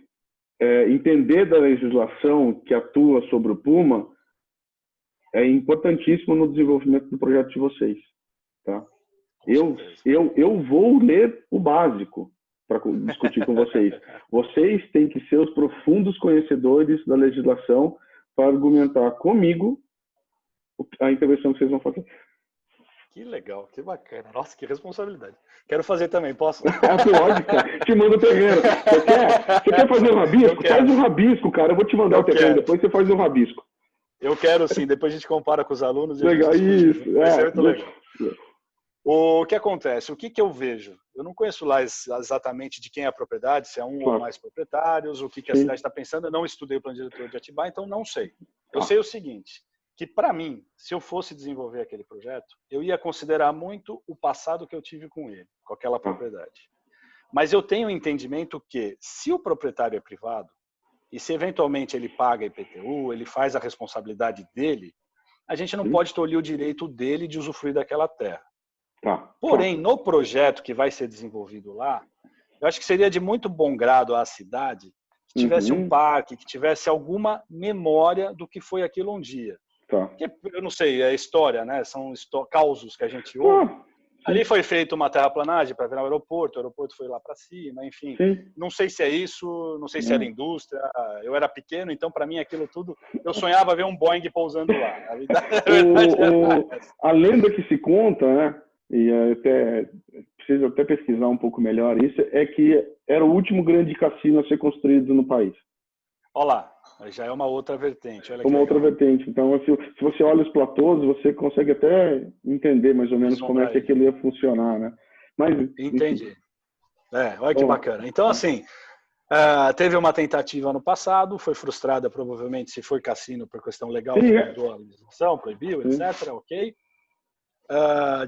Entender da legislação que atua sobre o Puma é importantíssimo no desenvolvimento do projeto de vocês. Tá? Eu vou ler o básico para discutir com vocês. Vocês têm que ser os profundos conhecedores da legislação para argumentar comigo a intervenção que vocês vão fazer. Que legal, que bacana. Nossa, que responsabilidade. Quero fazer também, posso? Lógico, cara. Te manda o terreno. Você quer fazer um rabisco? Faz um rabisco, cara. Eu vou te mandar o terreno, depois você faz um rabisco. Eu quero sim, depois a gente compara com os alunos e legal, a gente isso. vai ser muito legal. O que acontece? O que eu vejo? Eu não conheço lá exatamente de quem é a propriedade, se é um ou mais proprietários, o que a cidade está pensando. Eu não estudei o plano diretor de Atibaia, então não sei. Eu sei o seguinte, que para mim, se eu fosse desenvolver aquele projeto, eu ia considerar muito o passado que eu tive com ele, com aquela propriedade. Mas eu tenho o entendimento que, se o proprietário é privado, e se eventualmente ele paga IPTU, ele faz a responsabilidade dele, a gente não pode tolir o direito dele de usufruir daquela terra. Porém, no projeto que vai ser desenvolvido lá, eu acho que seria de muito bom grado à cidade que tivesse um parque, que tivesse alguma memória do que foi aquilo um dia. Porque, eu não sei, é história, né? São causos que a gente ouve. Ali foi feita uma terraplanagem para virar o aeroporto foi lá para cima, enfim. Não sei se é isso, não sei se era indústria. Eu era pequeno, então para mim aquilo tudo, eu sonhava ver um Boeing pousando lá. A verdade a lenda que se conta, né? E preciso até pesquisar um pouco melhor isso, é que era o último grande cassino a ser construído no país. Olha lá, já é uma outra vertente. Olha uma outra vertente. Então, se você olha os platôs, você consegue até entender mais ou menos como é que aquilo ia funcionar, né? Mas, entendi. Olha que bacana. Então, assim, teve uma tentativa no passado, foi frustrada provavelmente, se for cassino por questão legal, mudou a legislação, proibiu, etc. Ok.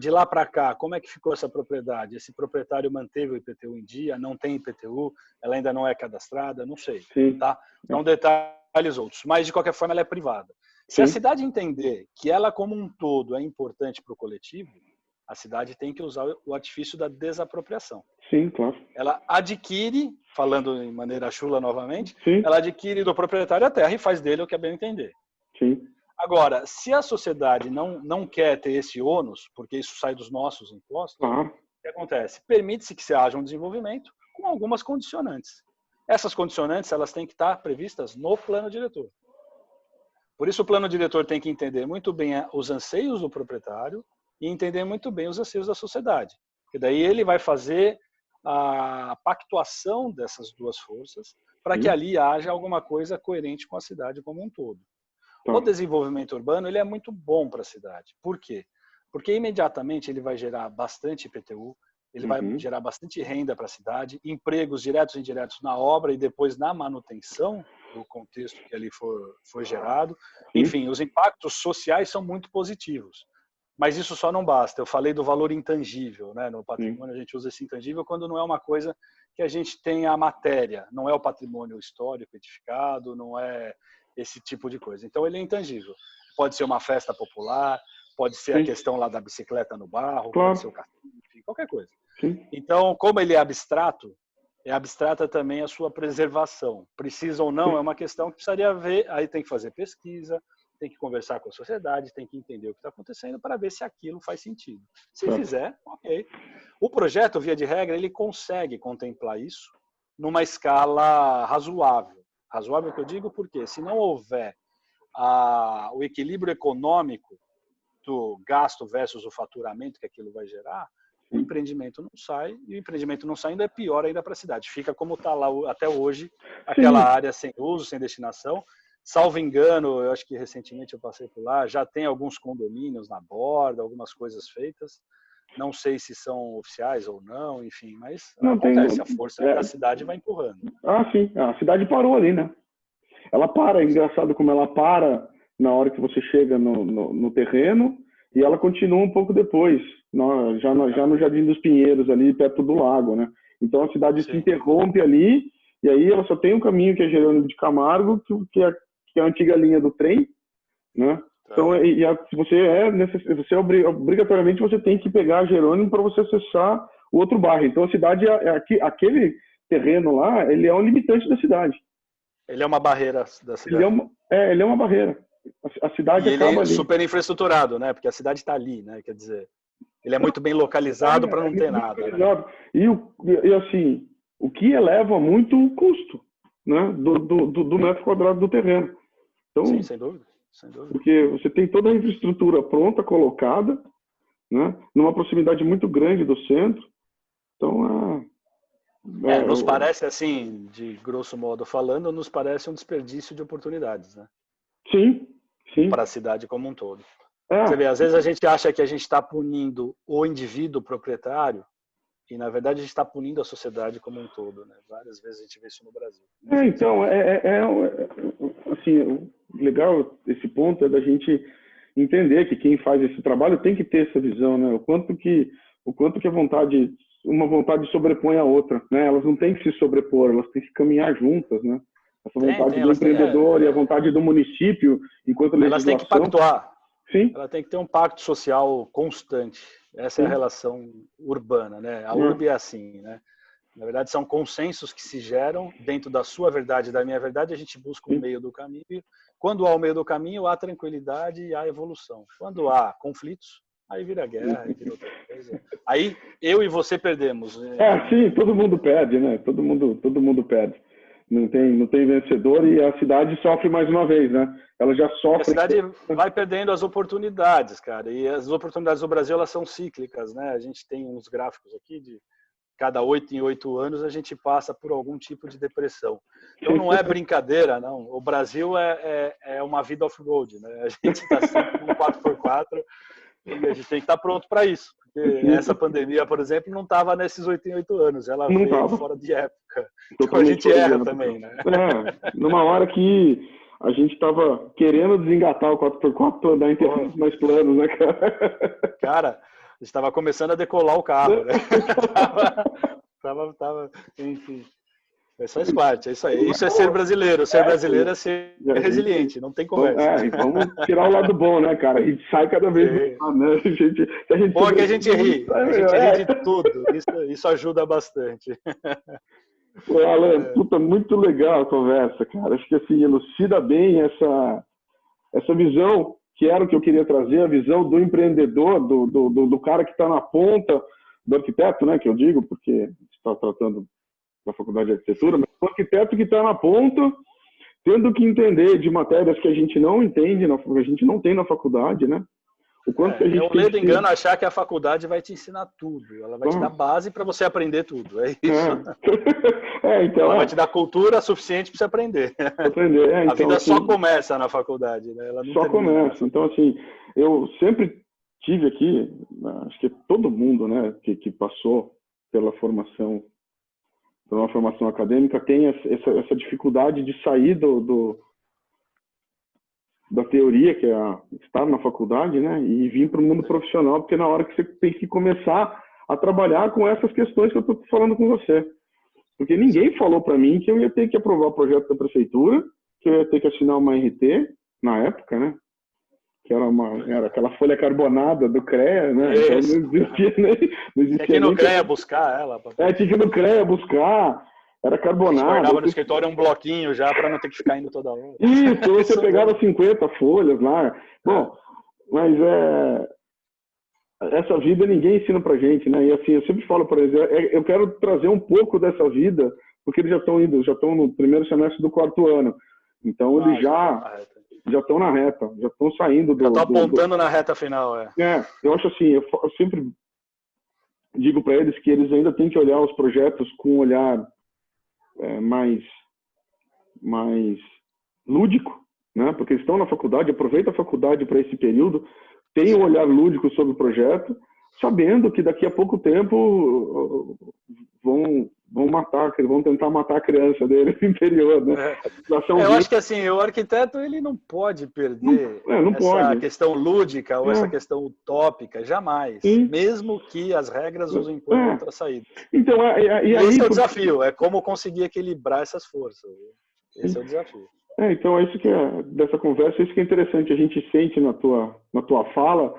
De lá para cá, como é que ficou essa propriedade? Esse proprietário manteve o IPTU em dia? Não tem IPTU? Ela ainda não é cadastrada? Não sei. Tá? São detalhes outros. Mas, de qualquer forma, ela é privada. Se a cidade entender que ela, como um todo, é importante para o coletivo, a cidade tem que usar o artifício da desapropriação. Sim, claro. Ela adquire, falando em maneira chula novamente, ela adquire do proprietário a terra e faz dele o que é bem entender. Sim. Agora, se a sociedade não quer ter esse ônus, porque isso sai dos nossos impostos, o que acontece? Permite-se que se haja um desenvolvimento com algumas condicionantes. Essas condicionantes elas têm que estar previstas no plano diretor. Por isso, o plano diretor tem que entender muito bem os anseios do proprietário e entender muito bem os anseios da sociedade. Porque daí ele vai fazer a pactuação dessas duas forças para que ali haja alguma coisa coerente com a cidade como um todo. O desenvolvimento urbano ele é muito bom para a cidade. Por quê? Porque imediatamente ele vai gerar bastante IPTU, ele vai gerar bastante renda para a cidade, empregos diretos e indiretos na obra e depois na manutenção do contexto que ali for gerado. Enfim, os impactos sociais são muito positivos. Mas isso só não basta. Eu falei do valor intangível, né? No patrimônio a gente usa esse intangível quando não é uma coisa que a gente tem a matéria, não é o patrimônio histórico edificado, não é esse tipo de coisa. Então ele é intangível. Pode ser uma festa popular, pode ser a questão lá da bicicleta no barro, pode ser o cassino, enfim, qualquer coisa. Então, como ele é abstrata também a sua preservação. Precisa ou não, é uma questão que precisaria ver, aí tem que fazer pesquisa, tem que conversar com a sociedade, tem que entender o que está acontecendo para ver se aquilo faz sentido. Se fizer, ok. O projeto, via de regra, ele consegue contemplar isso numa escala razoável. Razoável que eu digo porque se não houver o equilíbrio econômico do gasto versus o faturamento que aquilo vai gerar, o empreendimento não sai, e o empreendimento não saindo é pior ainda para a cidade. Fica como está lá até hoje, aquela área sem uso, sem destinação. Salvo engano, eu acho que recentemente eu passei por lá, já tem alguns condomínios na borda, algumas coisas feitas. Não sei se são oficiais ou não, enfim, mas acontece, a força da cidade vai empurrando. Sim, a cidade parou ali, né? Ela para, é engraçado como ela para na hora que você chega no terreno e ela continua um pouco depois, já no Jardim dos Pinheiros, ali perto do lago, né? Então a cidade se interrompe ali e aí ela só tem um caminho que é Jerônimo de Camargo, que é a antiga linha do trem, né? Então, você obrigatoriamente você tem que pegar Jerônimo para você acessar o outro bairro. Então, a cidade, aquele terreno lá, ele é um limitante da cidade. Ele é uma barreira da cidade. Ele é uma barreira. A cidade acaba ele é ali. super infraestruturado, né? Porque a cidade está ali, né? Quer dizer, ele é muito bem localizado para não ter nada. Né? E assim, o que eleva muito o custo, né? Do metro quadrado do terreno. Então, sim, sem dúvida. Sem dúvida. Porque você tem toda a infraestrutura pronta, colocada, né? Numa proximidade muito grande do centro. Então, nos parece assim, de grosso modo falando, nos parece um desperdício de oportunidades, né? Sim, sim. Para a cidade como um todo. Você vê, às vezes a gente acha que a gente está punindo o indivíduo proprietário e, na verdade, a gente está punindo a sociedade como um todo, né? Várias vezes a gente vê isso no Brasil. Então, assim, legal esse ponto é da gente entender que quem faz esse trabalho tem que ter essa visão, né? O quanto que uma vontade sobrepõe a outra, né? Elas não têm que se sobrepor, elas têm que caminhar juntas, né? Essa vontade do empreendedor e a vontade do município, enquanto legislação... Elas têm que pactuar. Sim. Ela tem que ter um pacto social constante. Essa é a relação urbana, né? A urbe é assim, né? Na verdade, são consensos que se geram dentro da sua verdade e da minha verdade. A gente busca um meio do caminho. Quando há o meio do caminho, há tranquilidade e há evolução. Quando há conflitos, aí vira guerra, aí vira outra coisa. Aí eu e você perdemos. Sim, todo mundo perde, né? Todo mundo perde. Não tem vencedor e a cidade sofre mais uma vez, né? Ela já sofre. A cidade vai perdendo as oportunidades, cara. E as oportunidades do Brasil, elas são cíclicas, né? A gente tem uns gráficos aqui de cada 8 em 8 anos a gente passa por algum tipo de depressão. Então não é brincadeira, não. O Brasil é uma vida off-road, né? A gente está sempre no 4x4 e a gente tem que estar pronto para isso. Porque essa pandemia, por exemplo, não estava nesses 8 em 8 anos. Ela veio fora de época. Então a gente erra também, né? Numa hora que a gente estava querendo desengatar o 4x4 para andar em terrenos mais planos, né, cara? Cara, a gente estava começando a decolar o carro, né? Enfim. Isso faz parte, é isso aí. Isso é ser brasileiro. Ser brasileiro é ser resiliente, não tem conversa. E vamos tirar o lado bom, né, cara? A gente sai cada vez melhor, né? Bom que a gente ri. A gente ri de tudo. Isso ajuda bastante. Alan, muito legal a conversa, cara. Acho que assim, elucida bem essa visão, que era o que eu queria trazer, a visão do empreendedor, do cara que está na ponta, do arquiteto, né, que eu digo, porque está tratando da faculdade de arquitetura, mas o arquiteto que está na ponta, tendo que entender de matérias que a gente não entende, que a gente não tem na faculdade, né? O quanto que a gente é um ledo engano achar que a faculdade vai te ensinar tudo. Ela vai te dar base para você aprender tudo. É isso. Então, ela vai te dar cultura suficiente para você aprender. Então, a vida assim, só começa na faculdade, né? Ela não só começa. Então, assim, eu sempre tive aqui, acho que todo mundo, né, que passou pela formação acadêmica tem essa dificuldade de sair da teoria, que é estar na faculdade, né, e vir para o mundo profissional, porque na hora que você tem que começar a trabalhar com essas questões que eu estou falando com você. Porque ninguém falou para mim que eu ia ter que aprovar o projeto da prefeitura, que eu ia ter que assinar uma RT, na época, né, que era aquela folha carbonada do CREA, né, então não existia nem... Tinha que ir no CREA buscar ela. Tinha que ir no CREA buscar... Era carbonado. Guardava no escritório um bloquinho já para não ter que ficar indo toda hora. Isso, você pegava 50 folhas lá. Bom, mas essa vida ninguém ensina pra gente, né? E assim, eu sempre falo para eles, eu quero trazer um pouco dessa vida, porque eles já estão no primeiro semestre do 4º ano. Então eles já estão na reta, já estão saindo do... Já estão apontando na reta final, eu acho assim, eu sempre digo para eles que eles ainda têm que olhar os projetos com um olhar mais lúdico, né? Porque eles estão na faculdade, aproveita a faculdade para esse período, tem um olhar lúdico sobre o projeto, sabendo que daqui a pouco tempo vão tentar matar a criança dele no interior, né? Eu acho que assim, o arquiteto ele não pode perder essa questão lúdica ou essa questão utópica, jamais. Mesmo que as regras nos imponham outra saída. Então, esse é o desafio, é como conseguir equilibrar essas forças. Esse é o desafio. Então, isso que dessa conversa, isso que é interessante, a gente sente na tua fala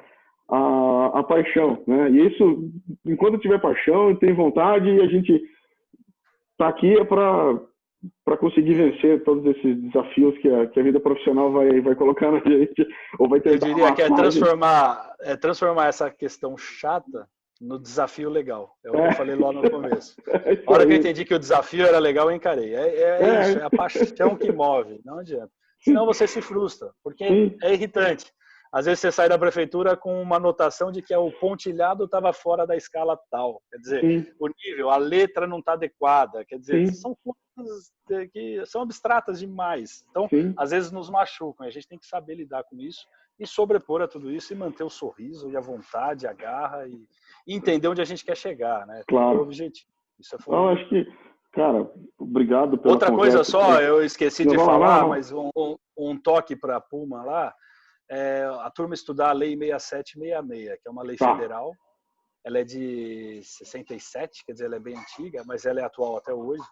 a paixão, né? E isso, enquanto tiver paixão, tem vontade, a gente está aqui para conseguir vencer todos esses desafios que a vida profissional vai colocar na gente, ou vai tentar. Eu diria que é transformar essa questão chata no desafio legal. É o que eu falei lá no começo. A hora que eu entendi que o desafio era legal, eu encarei. Isso, é a paixão que move, não adianta. Senão você se frustra, porque é irritante. às vezes você sai da prefeitura com uma anotação de que o pontilhado estava fora da escala tal. Quer dizer, sim, o nível, a letra não está adequada. Quer dizer, sim, são coisas que são abstratas demais. Então, sim. às vezes nos machucam. A gente tem que saber lidar com isso e sobrepor a tudo isso e manter o sorriso e a vontade, a garra e entender onde a gente quer chegar, né? Tem que ter o Claro. objetivo. Isso é Então, fundamental. acho que, cara, obrigado pela Outra coisa conversa. só, eu esqueci Não, de vamos lá, falar, vamos lá. mas um toque para a Puma lá, a turma estudar a Lei 6766, que é uma lei Tá, federal. Ela é de 67, quer dizer, ela é bem antiga, mas ela é atual até hoje.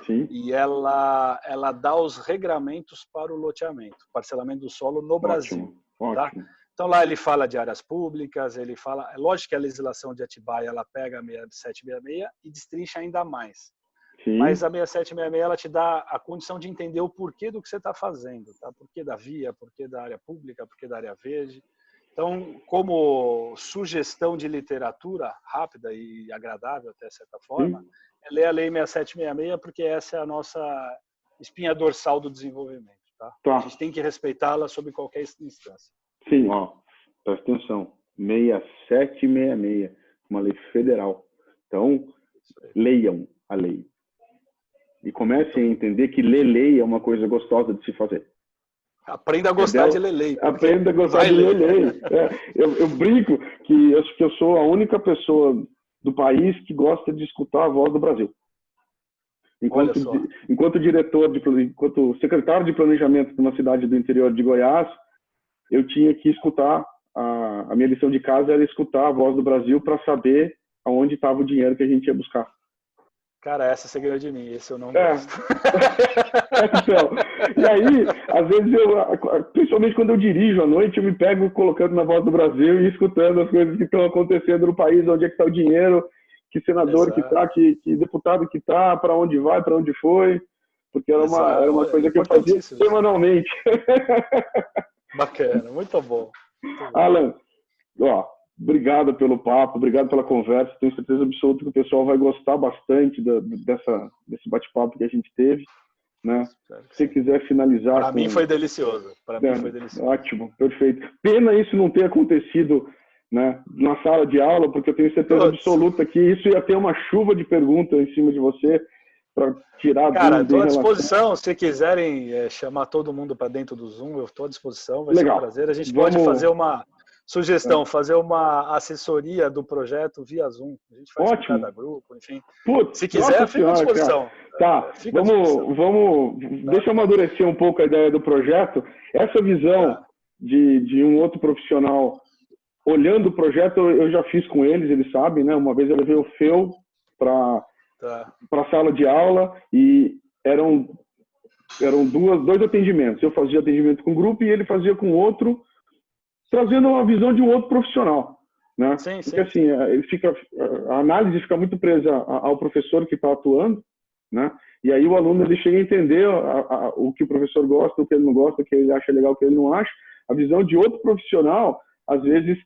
sim, E ela dá os regramentos para o loteamento, parcelamento do solo no Brasil. ótimo, Tá? ótimo. Então lá ele fala de áreas públicas, ele fala, é lógico que a legislação de Atibaia ela pega a 6766 e destrincha ainda mais. Mas Sim, a 6766 ela te dá a condição de entender o porquê do que você está fazendo, tá? Porquê da via, porquê da área pública, porquê da área verde. Então, como sugestão de literatura rápida e agradável até certa forma, sim, é ler a Lei 6766 porque essa é a nossa espinha dorsal do desenvolvimento, tá? A tá. gente tem que respeitá-la sob qualquer instância. Sim, ó, presta atenção. 6766, uma lei federal. Então, Isso aí. leiam a lei. E Muito comecem a bom. entender que ler lei é uma coisa gostosa de se fazer. Aprenda a gostar de Entendeu? ler lei, porque Aprenda a gostar vai de ler ler. lei. Eu brinco que acho que eu sou a única pessoa do país que gosta de escutar a voz do Brasil. Olha Enquanto, só. enquanto diretor, enquanto secretário de planejamento de uma cidade do interior de Goiás, eu tinha que escutar, a minha lição de casa era escutar a voz do Brasil para saber aonde estava o dinheiro que a gente ia buscar. Cara, essa você ganhou de mim, esse eu não É, gosto. então, e aí, às vezes, principalmente quando eu dirijo à noite, eu me pego colocando na voz do Brasil e escutando as coisas que estão acontecendo no país, onde é que está o dinheiro, que senador que Exato, está, que deputado que está, para onde vai, para onde foi, porque era uma exato. É coisa que eu fazia importantíssimo isso. semanalmente. Bacana, muito bom. Muito bom. Alan, ó, obrigado pelo papo, obrigado pela conversa. Tenho certeza absoluta que o pessoal vai gostar bastante desse bate-papo que a gente teve, né? Espero que Se você sim. quiser finalizar Para mim com... foi delicioso. Para mim foi delicioso. Ótimo, perfeito. Pena isso não ter acontecido, né, na sala de aula, porque eu tenho certeza Todos. absoluta que isso ia ter uma chuva de perguntas em cima de você para tirar Cara, dúvida estou em à relação... disposição. Se quiserem chamar todo mundo para dentro do Zoom, eu estou à disposição. Vai ser um Legal. prazer. A gente pode fazer Vamos... uma sugestão, fazer uma assessoria do projeto via Zoom. A gente faz com cada Ótimo. grupo, enfim. Putz, Se quiser, nossa fica à senhora, cara. disposição. Tá, Fica à disposição. Tá? deixa eu amadurecer um pouco a ideia do projeto. Essa visão Tá. de um outro profissional olhando o projeto, eu já fiz com eles sabem, né? Uma vez eu levei o Feu para Tá. a sala de aula e eram dois atendimentos. Eu fazia atendimento com um grupo e ele fazia com outro, trazendo uma visão de um outro profissional, né? Sim, Porque sim. assim, a análise fica muito presa ao professor que está atuando, né? E aí o aluno ele chega a entender o que o professor gosta, o que ele não gosta, o que ele acha legal, o que ele não acha. A visão de outro profissional, às vezes,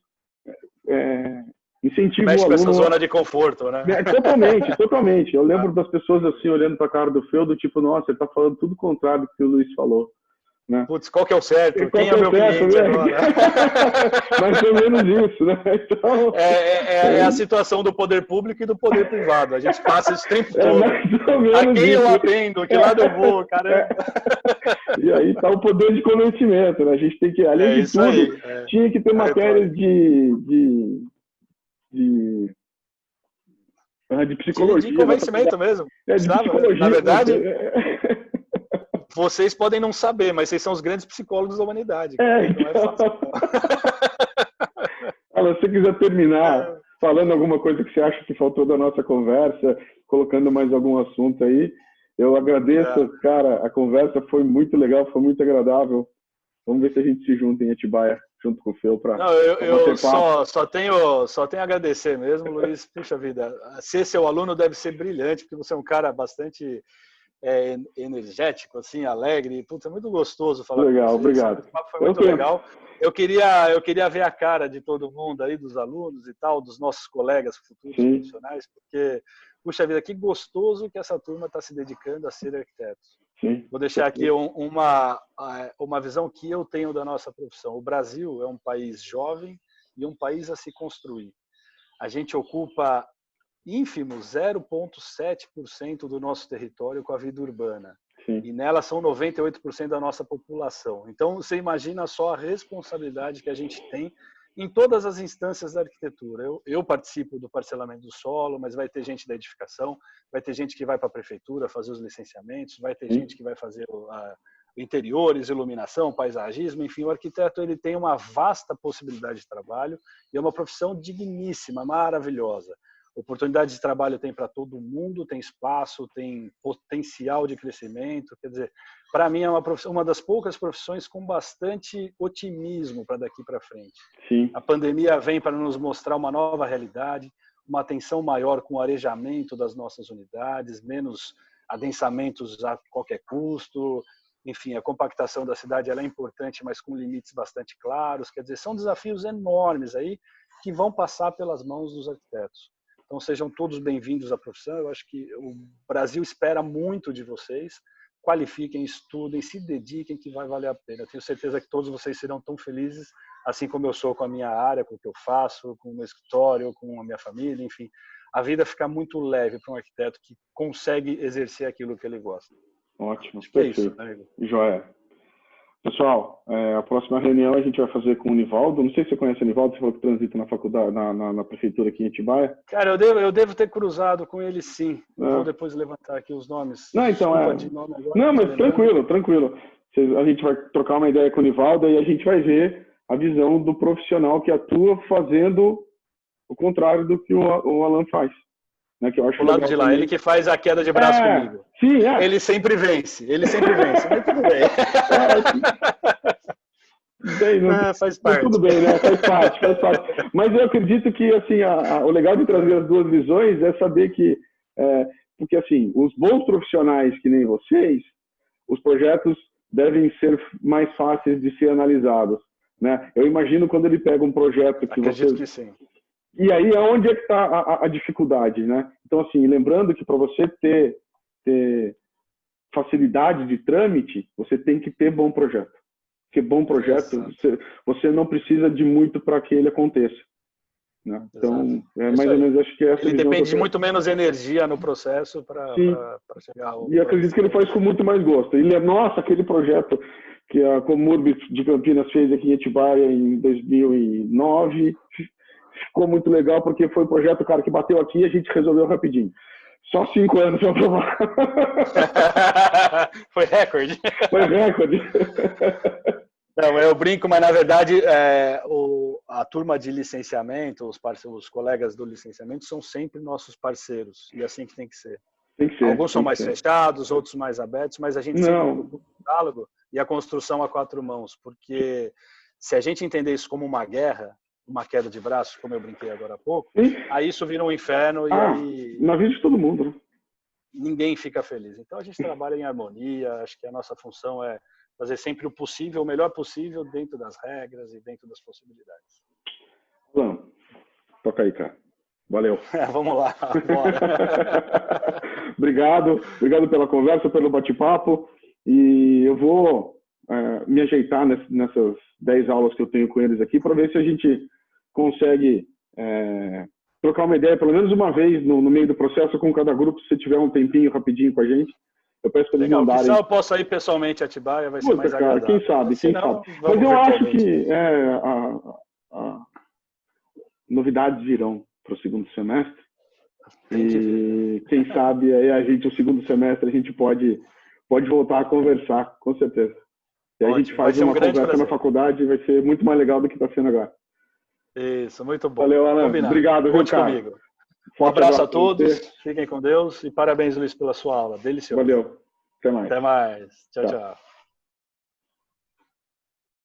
incentiva o Mexe com essa aluno... zona de conforto, né? Totalmente, totalmente. Eu lembro das pessoas assim, olhando para a cara do Feu, do tipo, nossa, ele está falando tudo o contrário do que o Luiz falou. Né? Putz, qual que é o certo? Qual Quem que é é o o meu certo, cliente né? agora? Mais ou menos isso, né? Então, É a situação do poder público e do poder privado. A gente passa isso o tempo todo. mais ou A menos quem eu isso. atendo? Que lado eu vou? Caramba. E aí está o poder de convencimento, né? A gente tem que, além É de isso tudo, aí. tinha que ter A matérias retórica. de De psicologia na convencimento faculdade. mesmo. De Precisava, né? Na psicologia. verdade, vocês podem não saber, mas vocês são os grandes psicólogos da humanidade, cara. E não é Então... fácil, não. Se você quiser terminar falando alguma coisa que você acha que faltou da nossa conversa, colocando mais algum assunto aí, eu agradeço, cara, a conversa foi muito legal, foi muito agradável. Vamos ver se a gente se junta em Atibaia, junto com o Feu, para eu bater papo. só tenho a agradecer mesmo, Luiz. Puxa vida, ser seu aluno deve ser brilhante, porque você é um cara bastante energético, assim, alegre. Putz, é muito gostoso falar com Legal, você. Esse obrigado. papo foi Eu muito tento. legal. Eu queria ver a cara de todo mundo aí, dos alunos e tal, dos nossos colegas futuros Sim, profissionais, porque, puxa vida, que gostoso que essa turma está se dedicando a ser arquitetos. Sim. Vou deixar aqui uma visão que eu tenho da nossa profissão. O Brasil é um país jovem e um país a se construir. A gente ocupa ínfimo 0,7% do nosso território com a vida urbana. Sim. E nela são 98% da nossa população. Então, você imagina só a responsabilidade que a gente tem em todas as instâncias da arquitetura. Eu participo do parcelamento do solo, mas vai ter gente da edificação, vai ter gente que vai para a prefeitura fazer os licenciamentos, vai ter gente que vai fazer interiores, iluminação, paisagismo, enfim, o arquiteto ele tem uma vasta possibilidade de trabalho e é uma profissão digníssima, maravilhosa. Oportunidade de trabalho tem para todo mundo, tem espaço, tem potencial de crescimento. Quer dizer, para mim é uma das poucas profissões com bastante otimismo para daqui para frente. Sim. A pandemia vem para nos mostrar uma nova realidade, uma atenção maior com o arejamento das nossas unidades, menos adensamentos a qualquer custo. Enfim, a compactação da cidade ela é importante, mas com limites bastante claros. Quer dizer, são desafios enormes aí que vão passar pelas mãos dos arquitetos. Então, sejam todos bem-vindos à profissão. Eu acho que o Brasil espera muito de vocês. Qualifiquem, estudem, se dediquem, que vai valer a pena. Eu tenho certeza que todos vocês serão tão felizes, assim como eu sou com a minha área, com o que eu faço, com o meu escritório, com a minha família, enfim. A vida fica muito leve para um arquiteto que consegue exercer aquilo que ele gosta. Ótimo, acho perfeito. Que é isso, né, Igor? Joia. Pessoal, a próxima reunião a gente vai fazer com o Nivaldo. Não sei se você conhece o Nivaldo, você falou que transita na faculdade, na prefeitura aqui em Atibaia. Cara, eu devo ter cruzado com ele, sim. Vou depois levantar aqui os nomes. Não, então de nome agora, não, mas tranquilo. A gente vai trocar uma ideia com o Nivaldo e a gente vai ver a visão do profissional que atua fazendo o contrário do que o Alan faz. Né, que eu acho o lado de lá, ele que faz a queda de braço comigo. Sim, Ele sempre vence, mas tudo bem. Faz parte. Tudo bem, né? Faz parte. Mas eu acredito que assim, o legal de trazer as duas visões é saber que, porque assim, os bons profissionais que nem vocês, os projetos devem ser mais fáceis de ser analisados. Né? Eu imagino quando ele pega um projeto que acredito que sim. E aí é onde é que está a dificuldade, né? Então, assim, lembrando que para você ter facilidade de trâmite, você tem que ter bom projeto. Porque bom projeto, você não precisa de muito para que ele aconteça. Né? Então, mais ou menos, acho que essa ele depende de muito menos energia no processo para chegar ao... E acredito que ele faz com muito mais gosto. Nossa, aquele projeto que a Comurb de Campinas fez aqui em Atibaia em 2009... Ficou muito legal, porque foi um projeto, cara, que bateu aqui e a gente resolveu rapidinho. Só 5 anos para aprovar. Foi recorde. Foi recorde. Não, eu brinco, mas na verdade a turma de licenciamento, os colegas do licenciamento são sempre nossos parceiros. E é assim que tem que ser. Tem que ser. Alguns são mais fechados, outros mais abertos, mas a gente sempre procura o diálogo e a construção a 4 mãos. Porque se a gente entender isso como uma guerra, uma queda de braço, como eu brinquei agora há pouco, aí isso vira um inferno e aí... Na vida de todo mundo, né? Ninguém fica feliz. Então a gente trabalha em harmonia, acho que a nossa função é fazer sempre o possível, o melhor possível dentro das regras e dentro das possibilidades. Alan, toca aí, cara. Valeu. Vamos lá, bora. Obrigado pela conversa, pelo bate-papo, e eu vou me ajeitar nessas 10 aulas que eu tenho com eles aqui para ver se a gente consegue trocar uma ideia pelo menos uma vez no meio do processo com cada grupo, se tiver um tempinho rapidinho com a gente. Eu peço para eles mandarem. Se eu posso ir pessoalmente a Atibaia, vai ser mais agradável. Quem sabe. Mas eu acho que novidades virão para o segundo semestre. E quem sabe aí o segundo semestre a gente pode voltar a conversar, com certeza. E a gente faz uma conversa na faculdade, vai ser muito mais legal do que está sendo agora. Isso, muito bom. Valeu, Alan. Combinado. Obrigado, Conte comigo. Um abraço a todos, fiquem com Deus e parabéns, Luiz, pela sua aula. Delicioso. Valeu. Até mais. Tchau, tchau.